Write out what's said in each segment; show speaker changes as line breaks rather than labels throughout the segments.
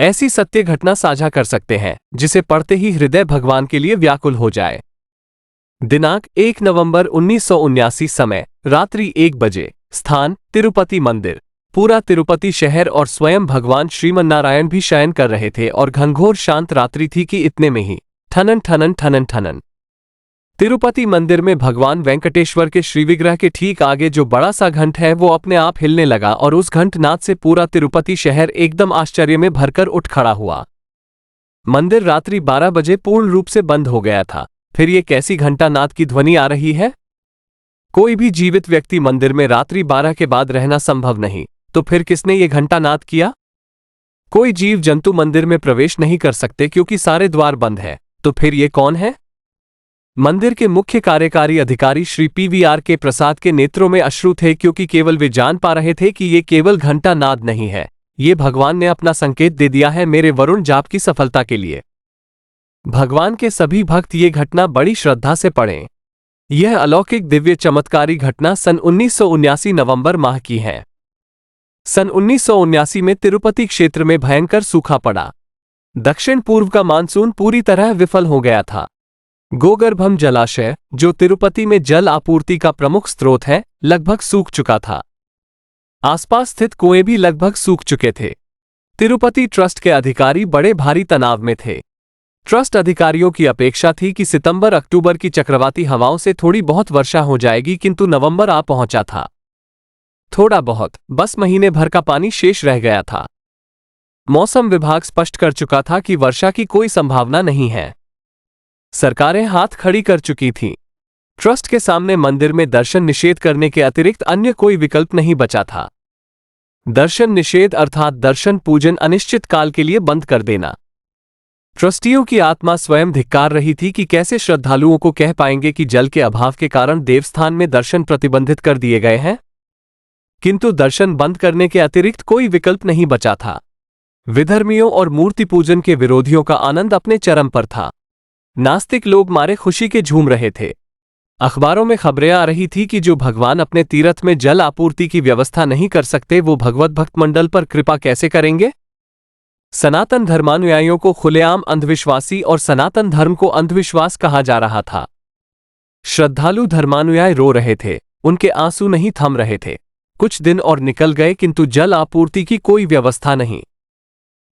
ऐसी सत्य घटना साझा कर सकते हैं जिसे पढ़ते ही हृदय भगवान के लिए व्याकुल हो जाए। दिनांक 1 नवंबर 1979, समय रात्रि 1 बजे, स्थान तिरुपति मंदिर। पूरा तिरुपति शहर और स्वयं भगवान श्रीमन्नारायण भी शयन कर रहे थे और घनघोर शांत रात्रि थी कि इतने में ही ठनन ठनन ठनन ठनन। तिरुपति मंदिर में भगवान वेंकटेश्वर के श्रीविग्रह के ठीक आगे जो बड़ा सा घंट है वो अपने आप हिलने लगा और उस घंट नाद से पूरा तिरुपति शहर एकदम आश्चर्य में भरकर उठ खड़ा हुआ। मंदिर रात्रि 12 बजे पूर्ण रूप से बंद हो गया था। फिर ये कैसी घंटा नाद की ध्वनि आ रही है? कोई भी जीवित व्यक्ति मंदिर में रात्रि 12 के बाद रहना संभव नहीं, तो फिर किसने ये घंटा नाद किया? कोई जीव जंतु मंदिर में प्रवेश नहीं कर सकते क्योंकि सारे द्वार बंद है, तो फिर ये कौन है? मंदिर के मुख्य कार्यकारी अधिकारी श्री PVR के प्रसाद के नेत्रों में अश्रु थे क्योंकि केवल वे जान पा रहे थे कि ये केवल घंटा नाद नहीं है, ये भगवान ने अपना संकेत दे दिया है मेरे वरुण जाप की सफलता के लिए। भगवान के सभी भक्त ये घटना बड़ी श्रद्धा से पढ़ें। यह अलौकिक दिव्य चमत्कारी घटना सन 1979 नवंबर माह की है। सन 1979 में तिरुपति क्षेत्र में भयंकर सूखा पड़ा। दक्षिण पूर्व का मानसून पूरी तरह विफल हो गया था। गोगर्भम जलाशय, जो तिरुपति में जल आपूर्ति का प्रमुख स्रोत है, लगभग सूख चुका था। आसपास स्थित कुएं भी लगभग सूख चुके थे। तिरुपति ट्रस्ट के अधिकारी बड़े भारी तनाव में थे। ट्रस्ट अधिकारियों की अपेक्षा थी कि सितंबर-अक्टूबर की चक्रवाती हवाओं से थोड़ी बहुत वर्षा हो जाएगी, किंतु नवंबर आ पहुंचा था। थोड़ा बहुत, बस महीने भर का पानी शेष रह गया था। मौसम विभाग स्पष्ट कर चुका था कि वर्षा की कोई संभावना नहीं है। सरकारें हाथ खड़ी कर चुकी थीं। ट्रस्ट के सामने मंदिर में दर्शन निषेध करने के अतिरिक्त अन्य कोई विकल्प नहीं बचा था। दर्शन निषेध अर्थात दर्शन पूजन अनिश्चित काल के लिए बंद कर देना। ट्रस्टियों की आत्मा स्वयं धिक्कार रही थी कि कैसे श्रद्धालुओं को कह पाएंगे कि जल के अभाव के कारण देवस्थान में दर्शन प्रतिबंधित कर दिए गए हैं। किंतु दर्शन बंद करने के अतिरिक्त कोई विकल्प नहीं बचा था। विधर्मियों और मूर्ति पूजन के विरोधियों का आनंद अपने चरम पर था। नास्तिक लोग मारे खुशी के झूम रहे थे। अखबारों में खबरें आ रही थी कि जो भगवान अपने तीर्थ में जल आपूर्ति की व्यवस्था नहीं कर सकते, वो भगवत भक्त मंडल पर कृपा कैसे करेंगे? सनातन धर्मानुयायियों को खुलेआम अंधविश्वासी और सनातन धर्म को अंधविश्वास कहा जा रहा था। श्रद्धालु धर्मानुयायी रो रहे थे, उनके आंसू नहीं थम रहे थे। कुछ दिन और निकल गए किंतु जल आपूर्ति की कोई व्यवस्था नहीं।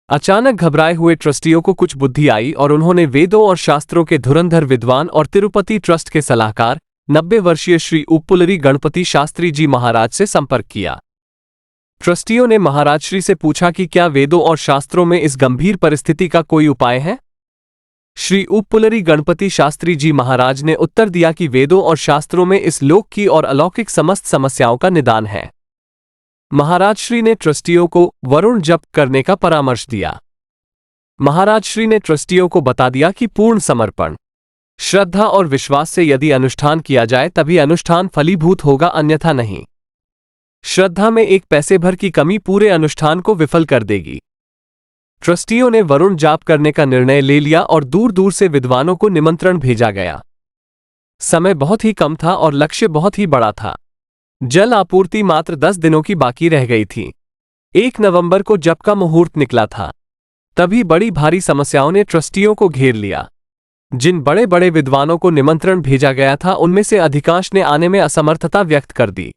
अचानक घबराए हुए ट्रस्टियों को कुछ बुद्धि आई और उन्होंने वेदों और शास्त्रों के धुरंधर विद्वान और तिरुपति ट्रस्ट के सलाहकार 90 वर्षीय श्री उप्पुलरी गणपति शास्त्री जी महाराज से संपर्क किया। ट्रस्टियों ने महाराज श्री से पूछा कि क्या वेदों और शास्त्रों में इस गंभीर परिस्थिति का कोई उपाय है? श्री उप्पुलरी गणपति शास्त्री जी महाराज ने उत्तर दिया कि वेदों और शास्त्रों में इस लोक की और अलौकिक समस्त समस्याओं का निदान है। महाराज श्री ने ट्रस्टियों को वरुण जप करने का परामर्श दिया। महाराज श्री ने ट्रस्टियों को बता दिया कि पूर्ण समर्पण, श्रद्धा और विश्वास से यदि अनुष्ठान किया जाए तभी अनुष्ठान फलीभूत होगा, अन्यथा नहीं। श्रद्धा में एक पैसे भर की कमी पूरे अनुष्ठान को विफल कर देगी। ट्रस्टियों ने वरुण जाप करने का निर्णय ले लिया और दूर दूर से विद्वानों को निमंत्रण भेजा गया। समय बहुत ही कम था और लक्ष्य बहुत ही बड़ा था। जल आपूर्ति मात्र 10 दिनों की बाकी रह गई थी। 1 नवंबर को जप का मुहूर्त निकला था। तभी बड़ी भारी समस्याओं ने ट्रस्टियों को घेर लिया। जिन बड़े बड़े विद्वानों को निमंत्रण भेजा गया था उनमें से अधिकांश ने आने में असमर्थता व्यक्त कर दी।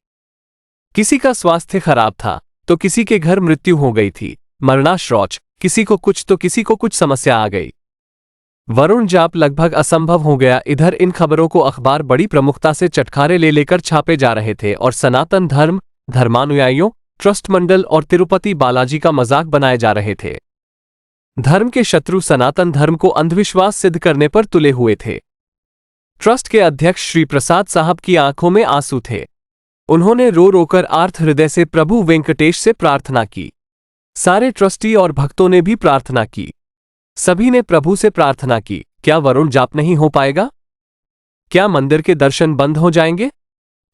किसी का स्वास्थ्य खराब था तो किसी के घर मृत्यु हो गई थी, मरणाश्रौच, किसी को कुछ तो किसी को कुछ समस्या आ गई। वरुण जाप लगभग असंभव हो गया। इधर इन खबरों को अखबार बड़ी प्रमुखता से चटखारे ले लेकर छापे जा रहे थे और सनातन धर्म, धर्मानुयायियों, ट्रस्ट मंडल और तिरुपति बालाजी का मजाक बनाए जा रहे थे। धर्म के शत्रु सनातन धर्म को अंधविश्वास सिद्ध करने पर तुले हुए थे। ट्रस्ट के अध्यक्ष श्री प्रसाद साहब की आंखों में आंसू थे। उन्होंने रो रोकर आर्त हृदय से प्रभु वेंकटेश से प्रार्थना की। सारे ट्रस्टी और भक्तों ने भी प्रार्थना की। सभी ने प्रभु से प्रार्थना की, क्या वरुण जाप नहीं हो पाएगा? क्या मंदिर के दर्शन बंद हो जाएंगे?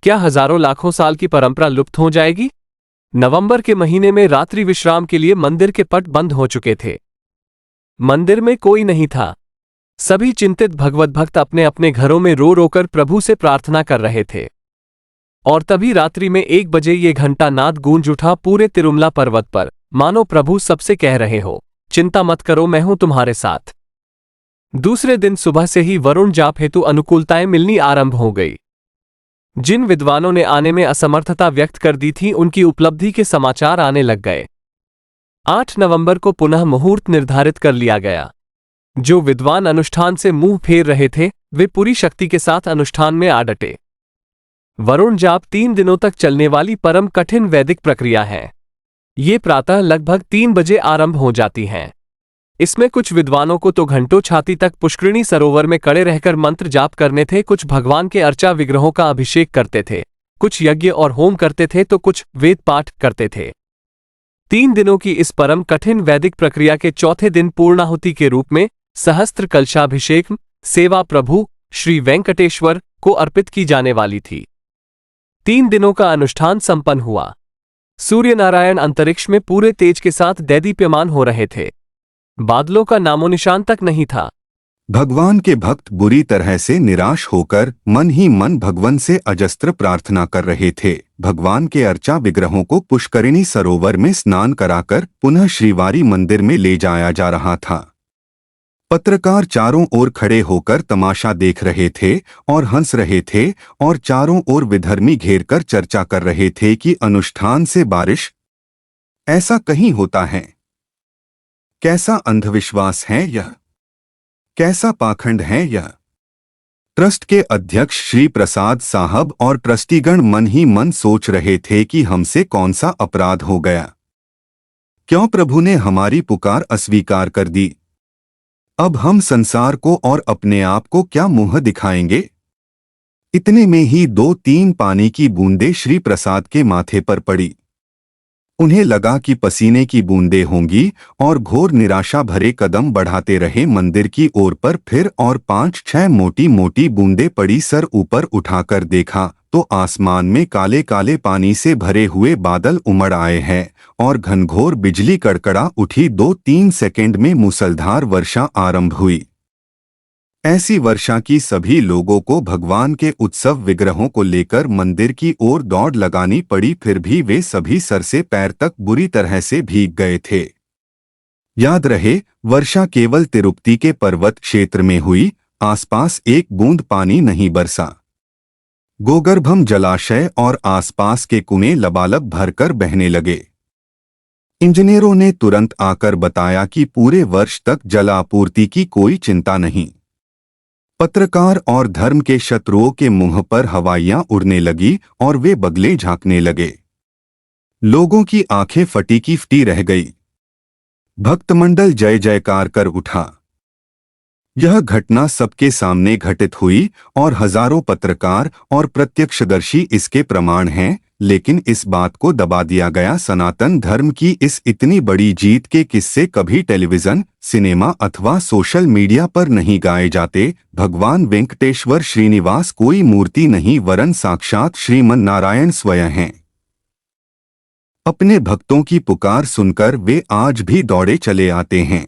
क्या हजारों लाखों साल की परंपरा लुप्त हो जाएगी? नवंबर के महीने में रात्रि विश्राम के लिए मंदिर के पट बंद हो चुके थे। मंदिर में कोई नहीं था। सभी चिंतित भगवत भक्त अपने अपने घरों में रो रोकर प्रभु से प्रार्थना कर रहे थे। और तभी रात्रि में 1 बजे ये घंटा नाद गूंज उठा पूरे तिरुमला पर्वत पर, मानो प्रभु सबसे कह रहे हो, चिंता मत करो, मैं हूं तुम्हारे साथ। दूसरे दिन सुबह से ही वरुण जाप हेतु अनुकूलताएं मिलनी आरंभ हो गई। जिन विद्वानों ने आने में असमर्थता व्यक्त कर दी थी, उनकी उपलब्धि के समाचार आने लग गए। 8 नवंबर को पुनः मुहूर्त निर्धारित कर लिया गया। जो विद्वान अनुष्ठान से मुंह फेर रहे थे, वे पूरी शक्ति के साथ अनुष्ठान में आ डटे। वरुण जाप 3 दिनों तक चलने वाली परम कठिन वैदिक प्रक्रिया है। ये प्रातः लगभग 3 बजे आरंभ हो जाती हैं। इसमें कुछ विद्वानों को तो घंटों छाती तक पुष्करिणी सरोवर में कड़े रहकर मंत्र जाप करने थे, कुछ भगवान के अर्चा विग्रहों का अभिषेक करते थे, कुछ यज्ञ और होम करते थे, तो कुछ वेद पाठ करते थे। 3 दिनों की इस परम कठिन वैदिक प्रक्रिया के चौथे दिन पूर्णाहुति के रूप में सहस्त्र कलशाभिषेक सेवा प्रभु श्री वेंकटेश्वर को अर्पित की जाने वाली थी। 3 दिनों का अनुष्ठान संपन्न हुआ। सूर्य नारायण अंतरिक्ष में पूरे तेज के साथ दैदीप्यमान हो रहे थे। बादलों का नामोनिशान तक नहीं था।
भगवान के भक्त बुरी तरह से निराश होकर मन ही मन भगवान से अजस्त्र प्रार्थना कर रहे थे। भगवान के अर्चा विग्रहों को पुष्करिणी सरोवर में स्नान कराकर पुनः श्रीवारी मंदिर में ले जाया जा रहा था। पत्रकार चारों ओर खड़े होकर तमाशा देख रहे थे और हंस रहे थे, और चारों ओर विधर्मी घेरकर चर्चा कर रहे थे कि अनुष्ठान से बारिश, ऐसा कहीं होता है? कैसा अंधविश्वास है यह, कैसा पाखंड है यह। ट्रस्ट के अध्यक्ष श्री प्रसाद साहब और ट्रस्टीगण मन ही मन सोच रहे थे कि हमसे कौन सा अपराध हो गया, क्यों प्रभु ने हमारी पुकार अस्वीकार कर दी। अब हम संसार को और अपने आप को क्या मुंह दिखाएंगे। इतने में ही 2-3 पानी की बूंदें श्री प्रसाद के माथे पर पड़ी। उन्हें लगा कि पसीने की बूंदें होंगी, और घोर निराशा भरे कदम बढ़ाते रहे मंदिर की ओर पर। फिर और 5-6 मोटी मोटी बूंदें पड़ी। सर ऊपर उठाकर देखा तो आसमान में काले काले पानी से भरे हुए बादल उमड़ आए हैं, और घनघोर बिजली कड़कड़ा उठी। 2-3 सेकंड में मूसलधार वर्षा आरंभ हुई। ऐसी वर्षा की सभी लोगों को भगवान के उत्सव विग्रहों को लेकर मंदिर की ओर दौड़ लगानी पड़ी। फिर भी वे सभी सर से पैर तक बुरी तरह से भीग गए थे। याद रहे, वर्षा केवल तिरुपति के पर्वत क्षेत्र में हुई, आसपास एक बूंद पानी नहीं बरसा। गोगर्भम जलाशय और आसपास के कुएं लबालब भरकर बहने लगे। इंजीनियरों ने तुरंत आकर बताया कि पूरे वर्ष तक जलापूर्ति की कोई चिंता नहीं। पत्रकार और धर्म के शत्रुओं के मुंह पर हवाइयां उड़ने लगी और वे बगले झांकने लगे। लोगों की आंखें फटी की फटी रह गई। भक्तमंडल जय जयकार कर उठा। यह घटना सबके सामने घटित हुई और हजारों पत्रकार और प्रत्यक्षदर्शी इसके प्रमाण हैं, लेकिन इस बात को दबा दिया गया। सनातन धर्म की इस इतनी बड़ी जीत के किस्से कभी टेलीविजन, सिनेमा अथवा सोशल मीडिया पर नहीं गाए जाते। भगवान वेंकटेश्वर श्रीनिवास कोई मूर्ति नहीं, वरन साक्षात श्रीमन नारायण स्वयं हैं। अपने भक्तों की पुकार सुनकर वे आज भी दौड़े चले आते हैं।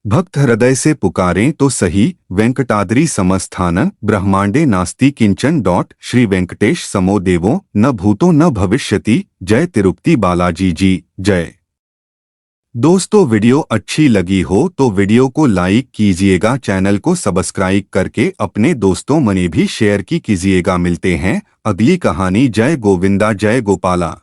भक्त हृदय से पुकारें तो सही। वेंकटाद्रि समस्थान ब्रह्मांडे नास्ति किंचन। श्री वेंकटेश समो देवो न भूतो न भविष्यति। जय तिरुपति बालाजी जी जय। दोस्तों, वीडियो अच्छी लगी हो तो वीडियो को लाइक कीजिएगा, चैनल को सब्सक्राइब करके अपने दोस्तों में भी शेयर कीजिएगा। मिलते हैं अगली कहानी। जय गोविंदा जय गोपाला।